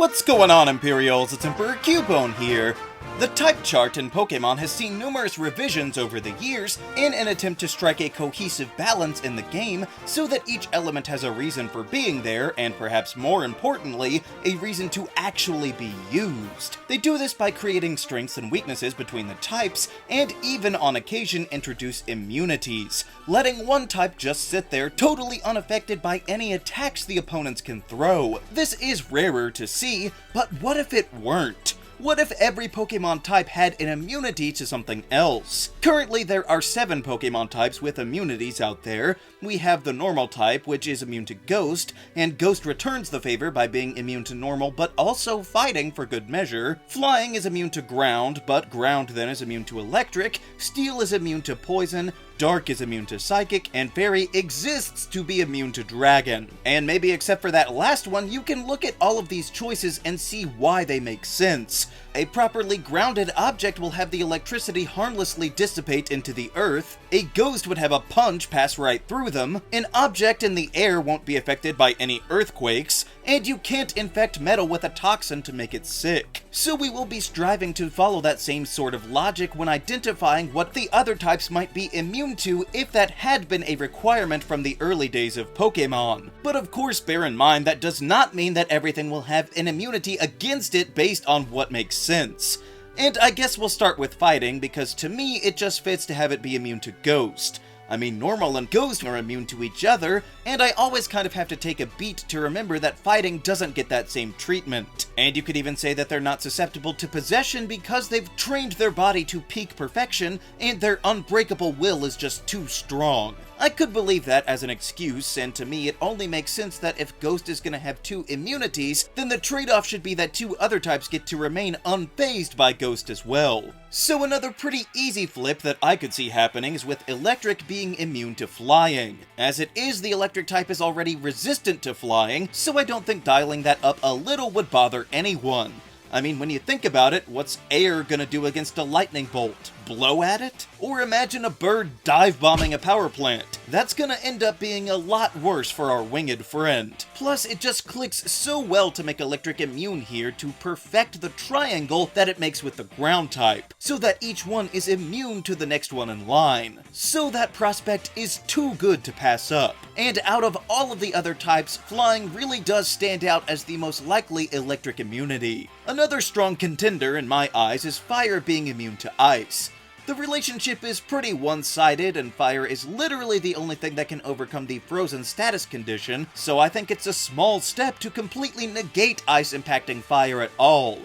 What's going on, Imperials? It's Emperor Cubone here. The type chart in Pokémon has seen numerous revisions over the years in an attempt to strike a cohesive balance in the game so that each element has a reason for being there and, perhaps more importantly, a reason to actually be used. They do this by creating strengths and weaknesses between the types and even on occasion introduce immunities, letting one type just sit there totally unaffected by any attacks the opponents can throw. This is rarer to see, but what if it weren't? What if every Pokémon type had an immunity to something else? Currently, there are 7 Pokémon types with immunities out there. We have the normal type, which is immune to Ghost, and Ghost returns the favor by being immune to normal, but also fighting for good measure. Flying is immune to Ground, but Ground then is immune to Electric. Steel is immune to Poison. Dark is immune to Psychic, and Fairy exists to be immune to Dragon. And maybe except for that last one, you can look at all of these choices and see why they make sense. A properly grounded object will have the electricity harmlessly dissipate into the earth, a ghost would have a punch pass right through them, an object in the air won't be affected by any earthquakes, and you can't infect metal with a toxin to make it sick. So we will be striving to follow that same sort of logic when identifying what the other types might be immune to if that had been a requirement from the early days of Pokémon. But of course, bear in mind that does not mean that everything will have an immunity against it based on what makes sense. And I guess we'll start with fighting, because to me it just fits to have it be immune to Ghost. I mean, Normal and Ghost are immune to each other, and I always kind of have to take a beat to remember that fighting doesn't get that same treatment. And you could even say that they're not susceptible to possession because they've trained their body to peak perfection, and their unbreakable will is just too strong. I could believe that as an excuse, and to me it only makes sense that if Ghost is gonna have 2 immunities, then the trade-off should be that 2 other types get to remain unfazed by Ghost as well. So another pretty easy flip that I could see happening is with Electric being immune to flying. As it is, the Electric type is already resistant to flying, so I don't think dialing that up a little would bother anyone. I mean, when you think about it, what's air gonna do against a lightning bolt? Blow at it? Or imagine a bird dive-bombing a power plant. That's gonna end up being a lot worse for our winged friend. Plus, it just clicks so well to make Electric immune here to perfect the triangle that it makes with the ground type, so that each one is immune to the next one in line. So that prospect is too good to pass up. And out of all of the other types, flying really does stand out as the most likely Electric immunity. Another strong contender in my eyes is Fire being immune to Ice. The relationship is pretty one-sided, and Fire is literally the only thing that can overcome the frozen status condition, so I think it's a small step to completely negate Ice impacting Fire at all.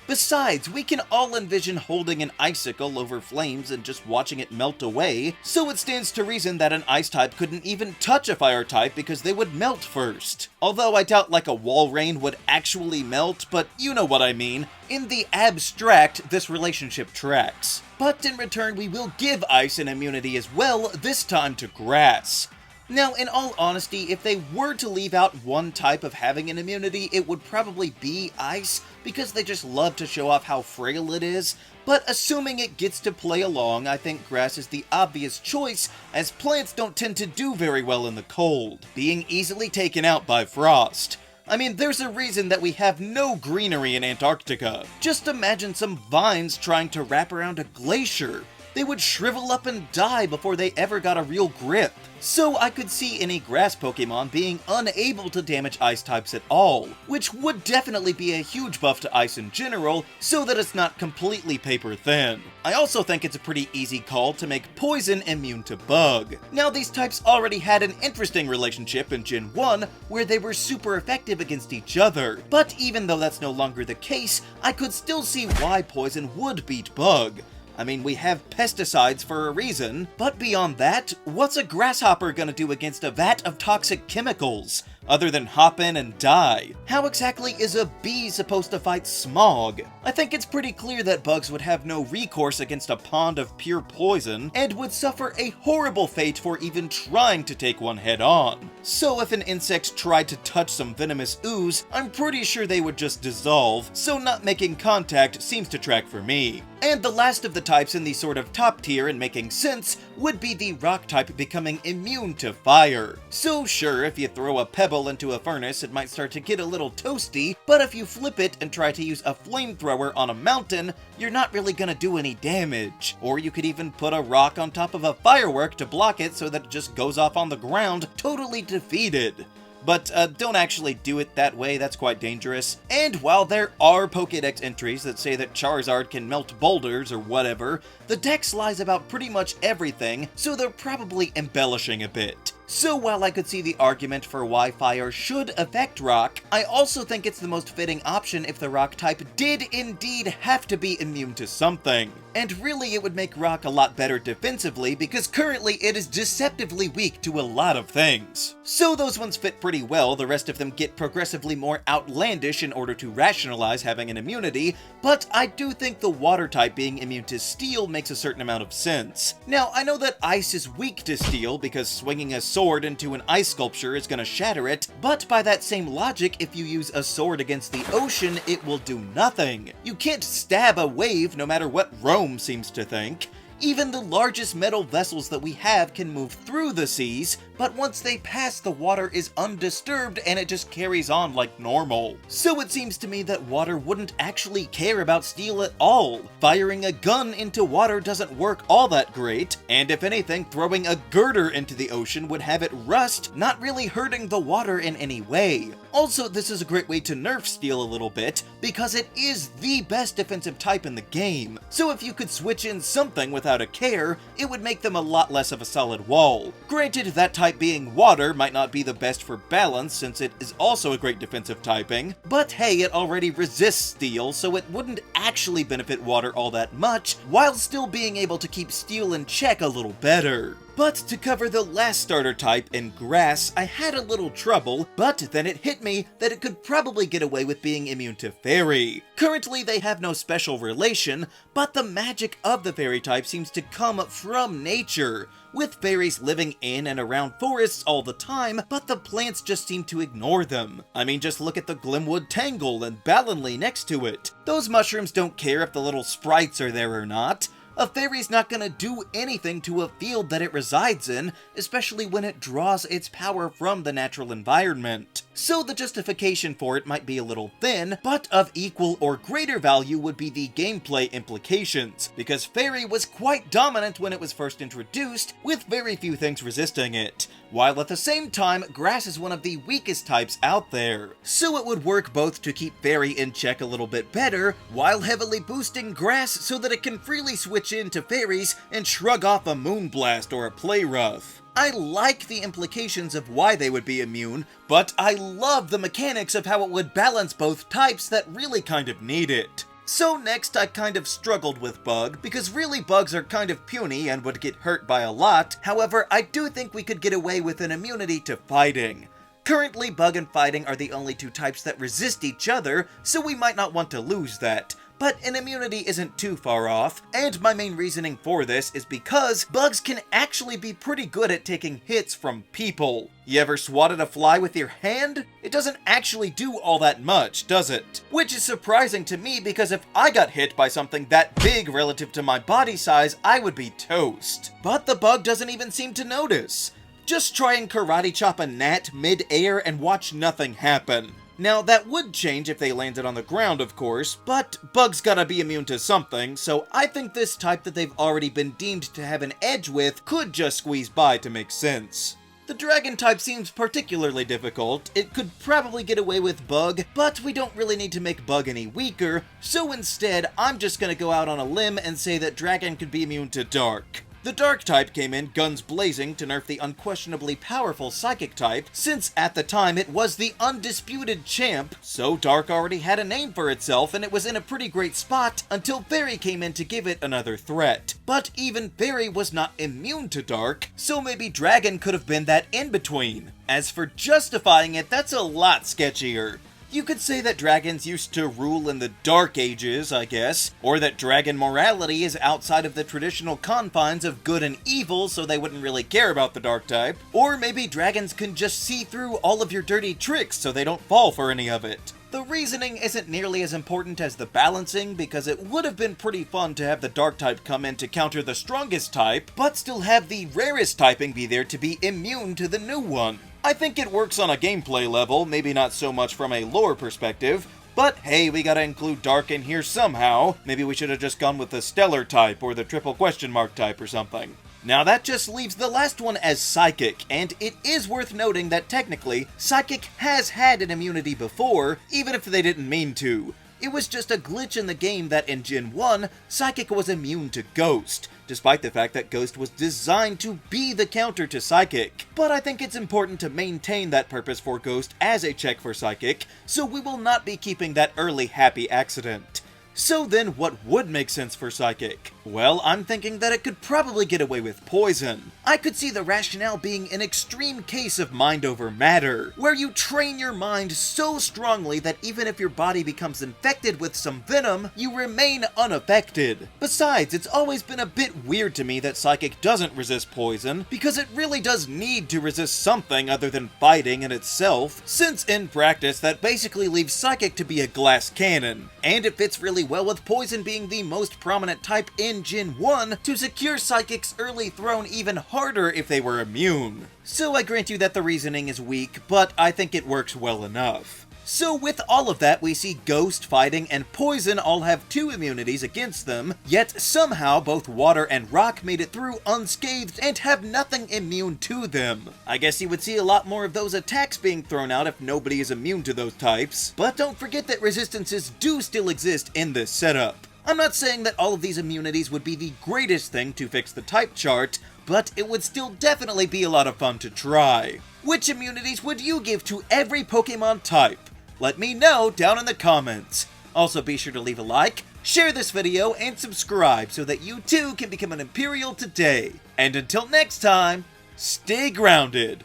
Besides, we can all envision holding an icicle over flames and just watching it melt away, so it stands to reason that an Ice type couldn't even touch a Fire type because they would melt first. Although I doubt like a wall rain would actually melt, but you know what I mean. In the abstract, this relationship tracks. But in return, we will give Ice an immunity as well, this time to Grass. Now, in all honesty, if they were to leave out one type of having an immunity, it would probably be Ice, because they just love to show off how frail it is. But assuming it gets to play along, I think Grass is the obvious choice, as plants don't tend to do very well in the cold, being easily taken out by frost. I mean, there's a reason that we have no greenery in Antarctica. Just imagine some vines trying to wrap around a glacier. They would shrivel up and die before they ever got a real grip. So I could see any grass Pokemon being unable to damage Ice types at all, which would definitely be a huge buff to Ice in general, so that it's not completely paper thin. I also think it's a pretty easy call to make Poison immune to Bug. Now, these types already had an interesting relationship in Gen 1, where they were super effective against each other, but even though that's no longer the case, I could still see why Poison would beat Bug. I mean, we have pesticides for a reason, but beyond that, what's a grasshopper gonna do against a vat of toxic chemicals, other than hop in and die? How exactly is a bee supposed to fight smog? I think it's pretty clear that bugs would have no recourse against a pond of pure poison, and would suffer a horrible fate for even trying to take one head on. So if an insect tried to touch some venomous ooze, I'm pretty sure they would just dissolve, so not making contact seems to track for me. And the last of the types in the sort of top tier and making sense would be the rock type becoming immune to fire. So sure, if you throw a pebble pebble into a furnace, it might start to get a little toasty, but if you flip it and try to use a flamethrower on a mountain, you're not really gonna do any damage. Or you could even put a rock on top of a firework to block it so that it just goes off on the ground, totally defeated. But don't actually do it that way, that's quite dangerous. And while there are Pokédex entries that say that Charizard can melt boulders or whatever, the dex lies about pretty much everything, so they're probably embellishing a bit. So while I could see the argument for why fire should affect rock, I also think it's the most fitting option if the rock type did indeed have to be immune to something. And really it would make rock a lot better defensively because currently it is deceptively weak to a lot of things. So those ones fit pretty well, the rest of them get progressively more outlandish in order to rationalize having an immunity, but I do think the water type being immune to steel makes a certain amount of sense. Now I know that ice is weak to steel because swinging a sword into an ice sculpture is gonna shatter it, but by that same logic, if you use a sword against the ocean, it will do nothing. You can't stab a wave no matter what Rome seems to think. Even the largest metal vessels that we have can move through the seas, but once they pass, the water is undisturbed and it just carries on like normal. So it seems to me that water wouldn't actually care about steel at all. Firing a gun into water doesn't work all that great, and if anything, throwing a girder into the ocean would have it rust, not really hurting the water in any way. Also, this is a great way to nerf steel a little bit, because it is the best defensive type in the game. So if you could switch in something without a care, it would make them a lot less of a solid wall. Granted, that type being water might not be the best for balance since it is also a great defensive typing, but hey, it already resists steel, so it wouldn't actually benefit water all that much, while still being able to keep steel in check a little better. But to cover the last starter type in grass, I had a little trouble, but then it hit me that it could probably get away with being immune to fairy. Currently they have no special relation, but the magic of the fairy type seems to come from nature, with fairies living in and around forests all the time, but the plants just seem to ignore them. I mean, just look at the Glimwood Tangle and Balonley next to it. Those mushrooms don't care if the little sprites are there or not. A fairy's not gonna do anything to a field that it resides in, especially when it draws its power from the natural environment. So the justification for it might be a little thin, but of equal or greater value would be the gameplay implications, because fairy was quite dominant when it was first introduced, with very few things resisting it, while at the same time, grass is one of the weakest types out there. So it would work both to keep fairy in check a little bit better, while heavily boosting grass so that it can freely switch into fairies and shrug off a Moonblast or a Playrough. I like the implications of why they would be immune, but I love the mechanics of how it would balance both types that really kind of need it. So next I kind of struggled with Bug, because really bugs are kind of puny and would get hurt by a lot. However, I do think we could get away with an immunity to fighting. Currently, Bug and Fighting are the only two types that resist each other, so we might not want to lose that. But an immunity isn't too far off, and my main reasoning for this is because bugs can actually be pretty good at taking hits from people. You ever swatted a fly with your hand? It doesn't actually do all that much, does it? Which is surprising to me because if I got hit by something that big relative to my body size, I would be toast. But the bug doesn't even seem to notice. Just try and karate chop a gnat mid-air and watch nothing happen. Now, that would change if they landed on the ground, of course, but bugs gotta be immune to something, so I think this type that they've already been deemed to have an edge with could just squeeze by to make sense. The dragon type seems particularly difficult. It could probably get away with Bug, but we don't really need to make Bug any weaker, so instead, I'm just gonna go out on a limb and say that dragon could be immune to dark. The Dark type came in guns blazing to nerf the unquestionably powerful Psychic type, since at the time it was the undisputed champ, so Dark already had a name for itself and it was in a pretty great spot until Fairy came in to give it another threat. But even Fairy was not immune to Dark, so maybe Dragon could have been that in-between. As for justifying it, that's a lot sketchier. You could say that dragons used to rule in the Dark Ages, I guess, or that dragon morality is outside of the traditional confines of good and evil, so they wouldn't really care about the Dark type, or maybe dragons can just see through all of your dirty tricks so they don't fall for any of it. The reasoning isn't nearly as important as the balancing, because it would have been pretty fun to have the Dark type come in to counter the strongest type, but still have the rarest typing be there to be immune to the new one. I think it works on a gameplay level, maybe not so much from a lore perspective, but hey, we gotta include Dark in here somehow. Maybe we should have just gone with the Stellar type or the triple question mark type or something. Now that just leaves the last one as Psychic, and it is worth noting that technically, Psychic has had an immunity before, even if they didn't mean to. It was just a glitch in the game that in Gen 1, Psychic was immune to Ghost, despite the fact that Ghost was designed to be the counter to Psychic. But I think it's important to maintain that purpose for Ghost as a check for Psychic, so we will not be keeping that early happy accident. So then, what would make sense for Psychic? Well, I'm thinking that it could probably get away with Poison. I could see the rationale being an extreme case of mind over matter, where you train your mind so strongly that even if your body becomes infected with some venom, you remain unaffected. Besides, it's always been a bit weird to me that Psychic doesn't resist poison, because it really does need to resist something other than fighting in itself, since in practice that basically leaves Psychic to be a glass cannon, and it fits really well with Poison being the most prominent type in Gen 1 to secure Psychic's early throne even harder if they were immune. So I grant you that the reasoning is weak, but I think it works well enough. So with all of that, we see Ghost, Fighting, and Poison all have 2 immunities against them, yet somehow both Water and Rock made it through unscathed and have nothing immune to them. I guess you would see a lot more of those attacks being thrown out if nobody is immune to those types, but don't forget that resistances do still exist in this setup. I'm not saying that all of these immunities would be the greatest thing to fix the type chart, but it would still definitely be a lot of fun to try. Which immunities would you give to every Pokemon type? Let me know down in the comments. Also be sure to leave a like, share this video, and subscribe so that you too can become an Imperial today. And until next time, stay grounded!